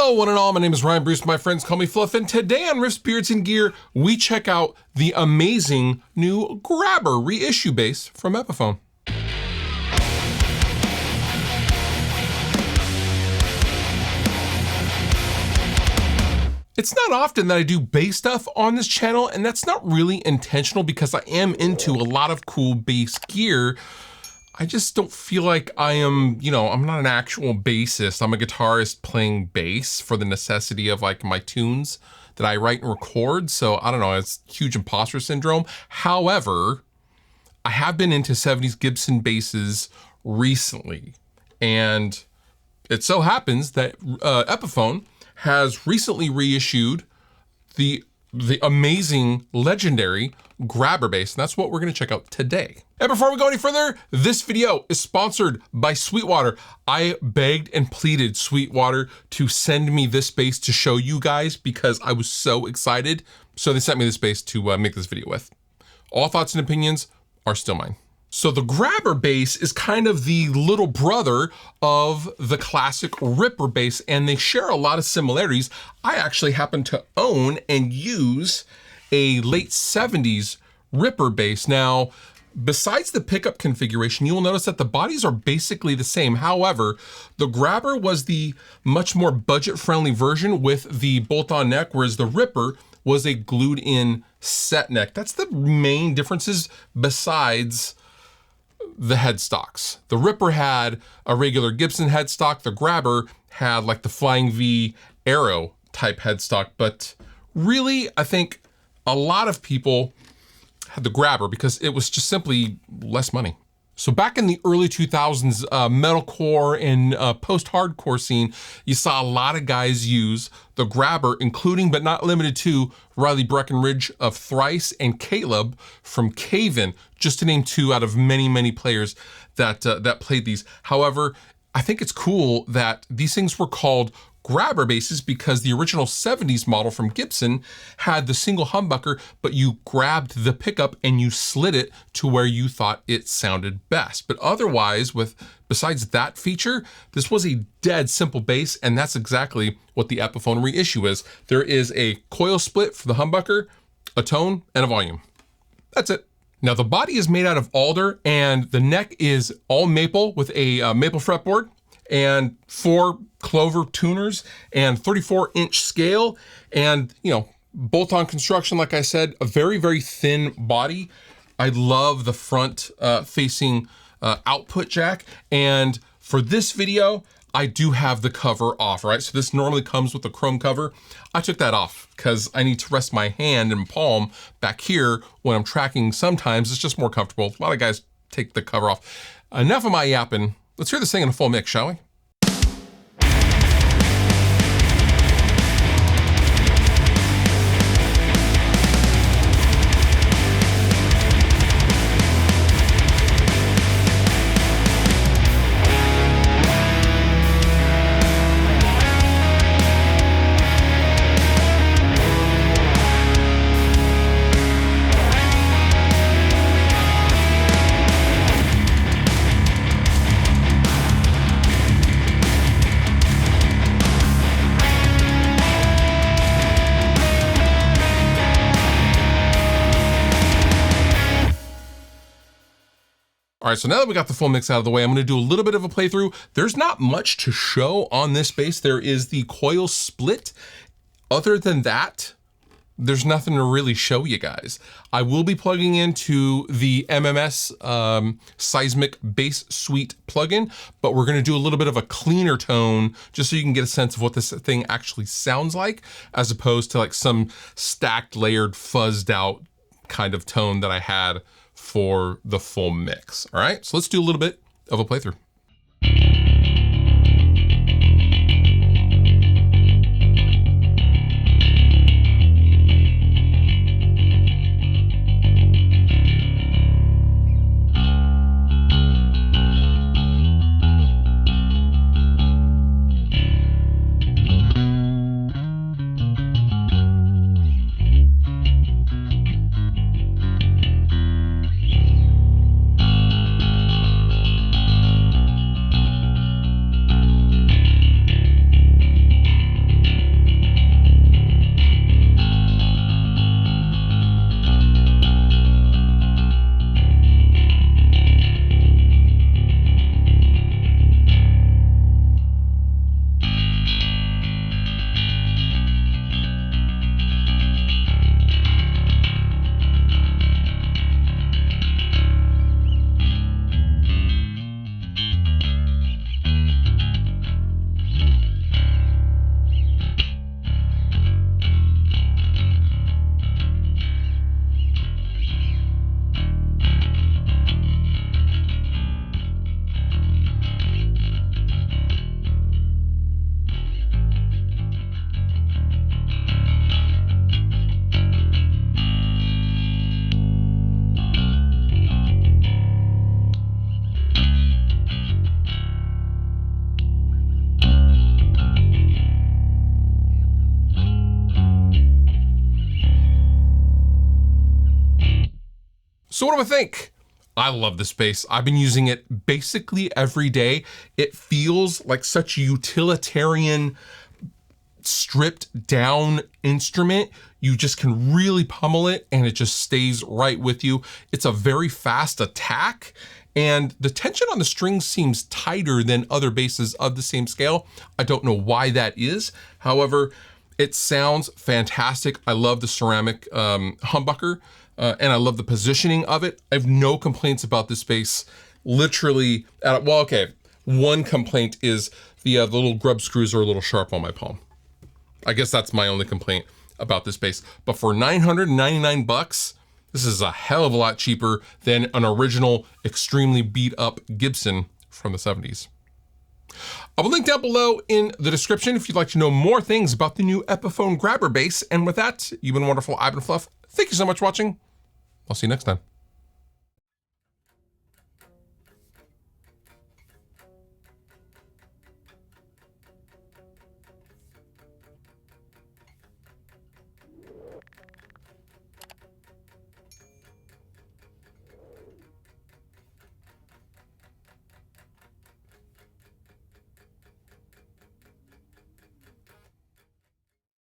Hello one and all, my name is Ryan Bruce, my friends call me Fluff, and today on Riffs, Beards, and Gear, we check out the amazing new Grabber reissue bass from Epiphone. It's not often that I do bass stuff on this channel, and that's not really intentional because I am into a lot of cool bass gear. I just don't feel like I am, I'm not an actual bassist. I'm a guitarist playing bass for the necessity of like my tunes that I write and record. So I don't know, it's huge imposter syndrome. However, I have been into 70s Gibson basses recently. And it so happens that Epiphone has recently reissued the amazing, legendary Grabber bass, and that's what we're gonna check out today. And before we go any further, this video is sponsored by Sweetwater. I begged and pleaded Sweetwater to send me this bass to show you guys because I was so excited. So they sent me this bass to make this video with. All thoughts and opinions are still mine. So the Grabber bass is kind of the little brother of the classic Ripper bass, and they share a lot of similarities. I actually happen to own and use a late 70s Ripper bass. Now, besides the pickup configuration, you will notice that the bodies are basically the same. However, the Grabber was the much more budget-friendly version with the bolt-on neck, whereas the Ripper was a glued-in set neck. That's the main differences besides the headstocks. The Ripper had a regular Gibson headstock. The Grabber had like the Flying V Arrow type headstock. But really, I think a lot of people had the Grabber because it was just simply less money. So back in the early 2000s, metalcore and post-hardcore scene, you saw a lot of guys use the Grabber, including but not limited to Riley Breckenridge of Thrice and Caleb from Cave-In, just to name two out of many, many players that played these. However, I think it's cool that these things were called Grabber basses because the original 70s model from Gibson had the single humbucker, but you grabbed the pickup and you slid it to where you thought it sounded best. But otherwise, besides that feature, this was a dead simple bass, and that's exactly what the Epiphone reissue is. There is a coil split for the humbucker, a tone, and a volume. That's it. Now the body is made out of alder, and the neck is all maple with a maple fretboard and 4 clover tuners and 34-inch scale, and bolt-on construction. Like I said, a very, very thin body. I love the front facing output jack, and for this video I do have the cover off. Right, so this normally comes with a chrome cover. I took that off because I need to rest my hand and palm back here when I'm tracking. Sometimes it's just more comfortable. A lot of guys take the cover off. Enough of my yapping. Let's hear this thing in a full mix, shall we? All right, so now that we got the full mix out of the way, I'm gonna do a little bit of a playthrough. There's not much to show on this bass. There is the coil split. Other than that, there's nothing to really show you guys. I will be plugging into the MMS Seismic Bass Suite plugin, but we're gonna do a little bit of a cleaner tone just so you can get a sense of what this thing actually sounds like, as opposed to like some stacked, layered, fuzzed out kind of tone that I had for the full mix. All right, so let's do a little bit of a playthrough. So what do I think? I love this bass. I've been using it basically every day. It feels like such a utilitarian, stripped down instrument. You just can really pummel it and it just stays right with you. It's a very fast attack, and the tension on the strings seems tighter than other basses of the same scale. I don't know why that is. However, it sounds fantastic. I love the ceramic humbucker, and I love the positioning of it. I have no complaints about this bass. Literally, well, okay, one complaint is the little grub screws are a little sharp on my palm. I guess that's my only complaint about this bass. But for 999 bucks, this is a hell of a lot cheaper than an original, extremely beat up Gibson from the 70s. I will link down below in the description if you'd like to know more things about the new Epiphone grabber bass. And with that, you've been wonderful. I've been Fluff. Thank you so much for watching. I'll see you next time.